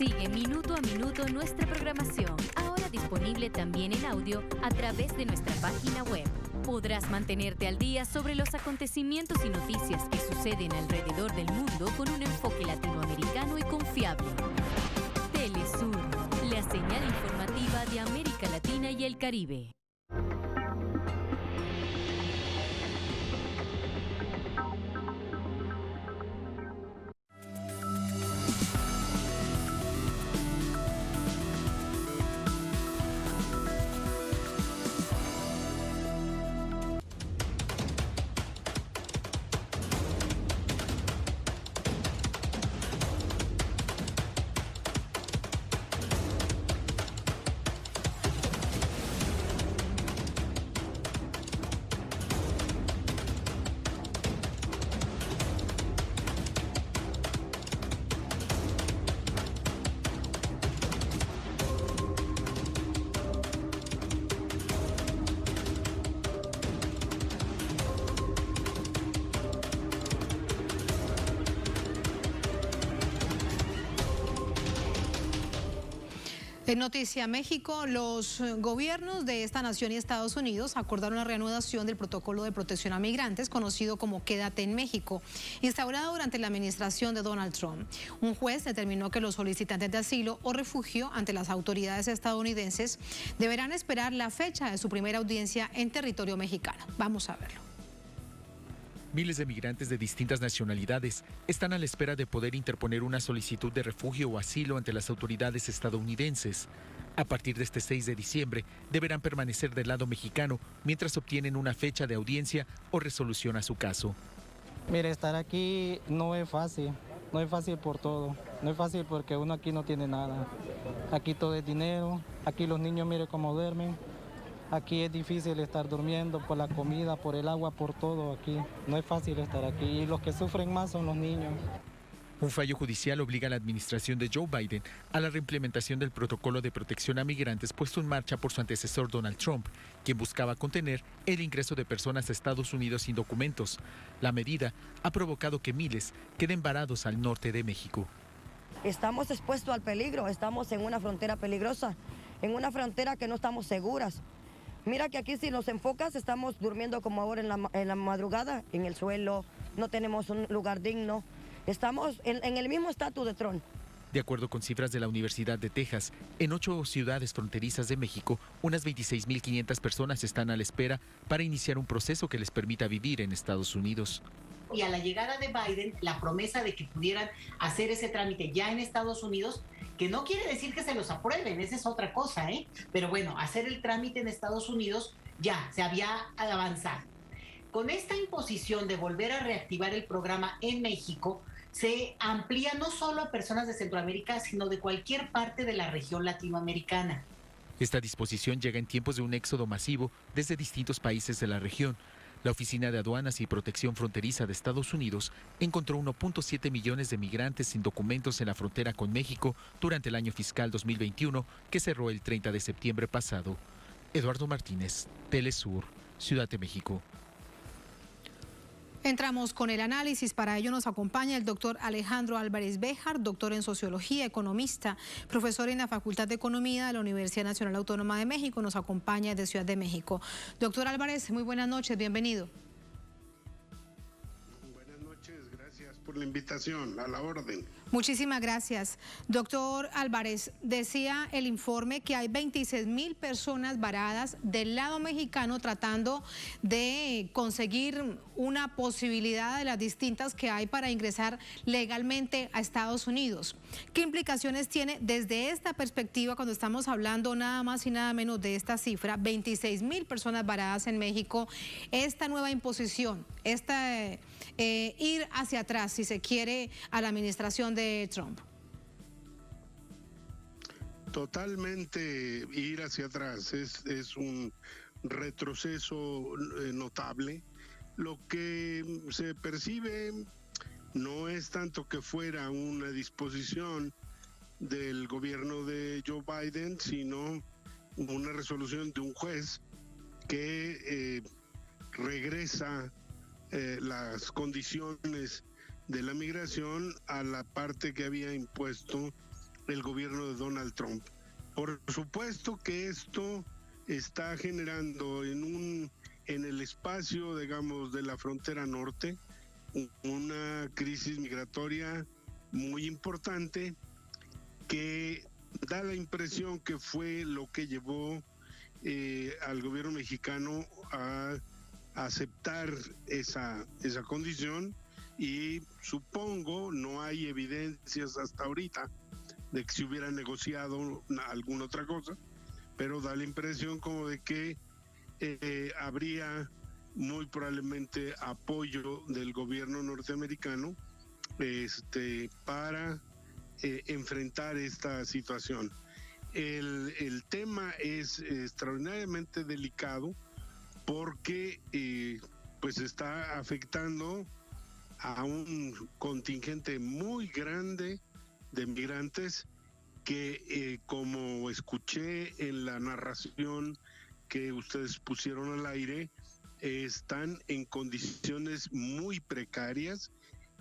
Sigue minuto a minuto nuestra programación, ahora disponible también en audio a través de nuestra página web. Podrás mantenerte al día sobre los acontecimientos y noticias que suceden alrededor del mundo con un enfoque latinoamericano y confiable. Telesur, la señal informativa de América Latina y el Caribe. En Noticia México, los gobiernos de esta nación y Estados Unidos acordaron la reanudación del protocolo de protección a migrantes, conocido como Quédate en México, instaurado durante la administración de Donald Trump. Un juez determinó que los solicitantes de asilo o refugio ante las autoridades estadounidenses deberán esperar la fecha de su primera audiencia en territorio mexicano. Vamos a verlo. Miles de migrantes de distintas nacionalidades están a la espera de poder interponer una solicitud de refugio o asilo ante las autoridades estadounidenses. A partir de este 6 de diciembre, deberán permanecer del lado mexicano mientras obtienen una fecha de audiencia o resolución a su caso. Mire, estar aquí no es fácil por todo. No es fácil porque uno aquí no tiene nada. Aquí todo es dinero, aquí los niños mire cómo duermen. Aquí es difícil estar durmiendo por la comida, por el agua, por todo aquí. No es fácil estar aquí y los que sufren más son los niños. Un fallo judicial obliga a la administración de Joe Biden a la reimplementación del protocolo de protección a migrantes puesto en marcha por su antecesor Donald Trump, quien buscaba contener el ingreso de personas a Estados Unidos sin documentos. La medida ha provocado que miles queden varados al norte de México. Estamos expuestos al peligro, estamos en una frontera peligrosa, en una frontera que no estamos seguras. Mira que aquí si nos enfocas estamos durmiendo como ahora en la madrugada, en el suelo, no tenemos un lugar digno. Estamos en el mismo estatus de Trump. De acuerdo con cifras de la Universidad de Texas, en 8 ciudades fronterizas de México, unas 26.500 personas están a la espera para iniciar un proceso que les permita vivir en Estados Unidos. Y a la llegada de Biden, la promesa de que pudieran hacer ese trámite ya en Estados Unidos, que no quiere decir que se los aprueben, esa es otra cosa, pero bueno, hacer el trámite en Estados Unidos ya se había avanzado. Con esta imposición de volver a reactivar el programa en México, se amplía no solo a personas de Centroamérica, sino de cualquier parte de la región latinoamericana. Esta disposición llega en tiempos de un éxodo masivo desde distintos países de la región. La Oficina de Aduanas y Protección Fronteriza de Estados Unidos encontró 1.7 millones de migrantes sin documentos en la frontera con México durante el año fiscal 2021, que cerró el 30 de septiembre pasado. Eduardo Martínez, Telesur, Ciudad de México. Entramos con el análisis. Para ello nos acompaña el doctor Alejandro Álvarez Béjar, doctor en Sociología, economista, profesor en la Facultad de Economía de la Universidad Nacional Autónoma de México. Nos acompaña desde Ciudad de México. Doctor Álvarez, muy buenas noches, bienvenido. Buenas noches, gracias por la invitación, a la orden. Muchísimas gracias. Doctor Álvarez, decía el informe que hay 26,000 personas varadas del lado mexicano tratando de conseguir una posibilidad de las distintas que hay para ingresar legalmente a Estados Unidos. ¿Qué implicaciones tiene desde esta perspectiva cuando estamos hablando nada más y nada menos de esta cifra, 26,000 personas varadas en México, esta nueva imposición, ir hacia atrás, si se quiere, a la administración de Trump? Totalmente ir hacia atrás, es un retroceso notable. Lo que se percibe no es tanto que fuera una disposición del gobierno de Joe Biden, sino una resolución de un juez que regresa las condiciones de la migración a la parte que había impuesto el gobierno de Donald Trump. Por supuesto que esto está generando en el espacio, digamos, de la frontera norte, una crisis migratoria muy importante que da la impresión que fue lo que llevó al gobierno mexicano a aceptar esa condición, y supongo, no hay evidencias hasta ahorita de que se hubiera negociado alguna otra cosa, pero da la impresión como de que habría muy probablemente apoyo del gobierno norteamericano para enfrentar esta situación. El tema es extraordinariamente delicado porque pues está afectando a un contingente muy grande de migrantes que, como escuché en la narración que ustedes pusieron al aire, están en condiciones muy precarias,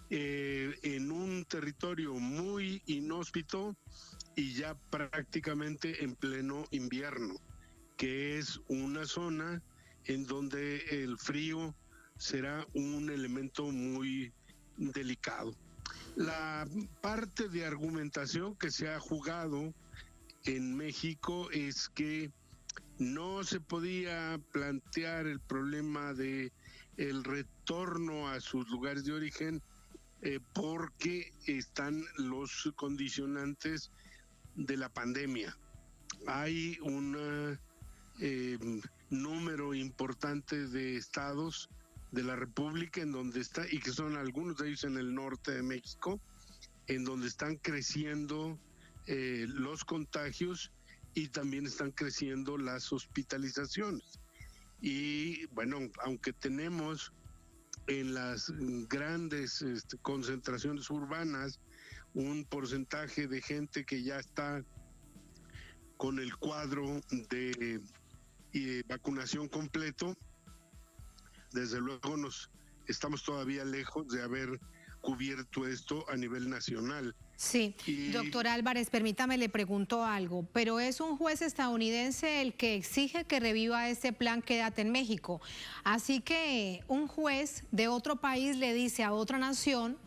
en un territorio muy inhóspito y ya prácticamente en pleno invierno, que es una zona en donde el frío será un elemento muy delicado. La parte de argumentación que se ha jugado en México es que no se podía plantear el problema de el retorno a sus lugares de origen porque están los condicionantes de la pandemia. Hay un número importante de estados de la República en donde está, y que son algunos de ellos en el norte de México, en donde están creciendo los contagios y también están creciendo las hospitalizaciones. Y bueno, aunque tenemos en las grandes concentraciones urbanas un porcentaje de gente que ya está con el cuadro de vacunación completo, desde luego estamos todavía lejos de haber cubierto esto a nivel nacional. Sí, doctor Álvarez, permítame, le pregunto algo, pero es un juez estadounidense el que exige que reviva este plan Quédate en México. Así que un juez de otro país le dice a otra nación,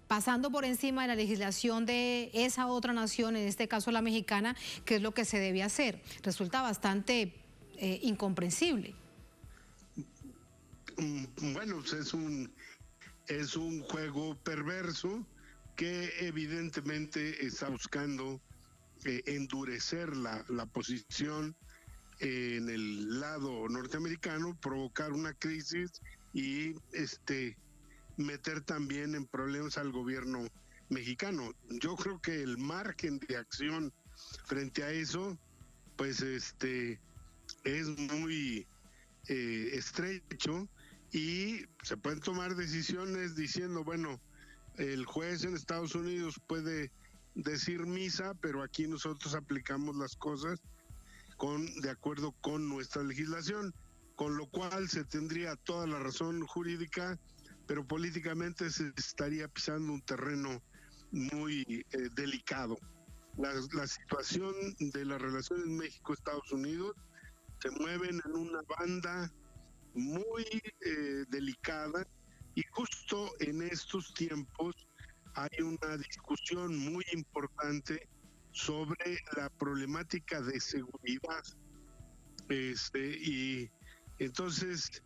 pasando por encima de la legislación de esa otra nación, en este caso la mexicana, qué es lo que se debe hacer. Resulta bastante incomprensible. Bueno, es un juego perverso que evidentemente está buscando endurecer la posición en el lado norteamericano, provocar una crisis y meter también en problemas al gobierno mexicano. Yo creo que el margen de acción frente a eso pues es muy estrecho, y se pueden tomar decisiones diciendo, bueno, el juez en Estados Unidos puede decir misa, pero aquí nosotros aplicamos las cosas de acuerdo con nuestra legislación, con lo cual se tendría toda la razón jurídica, pero políticamente se estaría pisando un terreno muy delicado. La situación de las relaciones México-Estados Unidos se mueven en una banda muy delicada, y justo en estos tiempos hay una discusión muy importante sobre la problemática de seguridad. Y entonces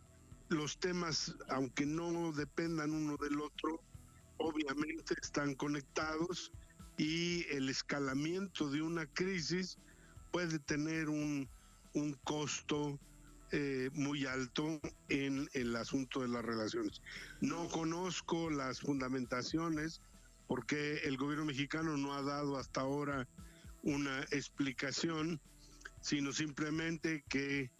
los temas, aunque no dependan uno del otro, obviamente están conectados, y el escalamiento de una crisis puede tener un costo muy alto en el asunto de las relaciones. No conozco las fundamentaciones, porque el gobierno mexicano no ha dado hasta ahora una explicación, sino simplemente que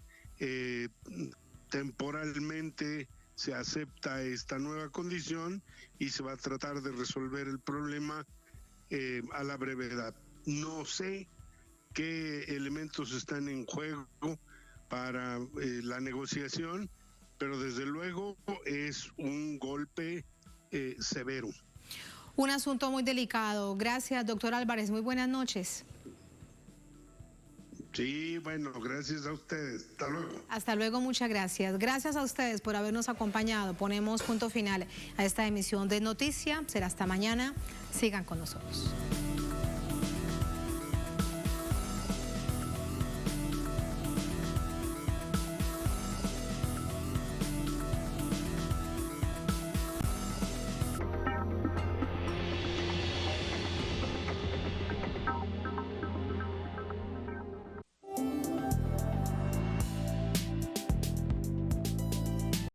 temporalmente se acepta esta nueva condición y se va a tratar de resolver el problema a la brevedad. No sé qué elementos están en juego para la negociación, pero desde luego es un golpe severo. Un asunto muy delicado. Gracias, doctor Álvarez. Muy buenas noches. Sí, bueno, gracias a ustedes. Hasta luego. Hasta luego, muchas gracias. Gracias a ustedes por habernos acompañado. Ponemos punto final a esta emisión de Noticia. Será hasta mañana. Sigan con nosotros.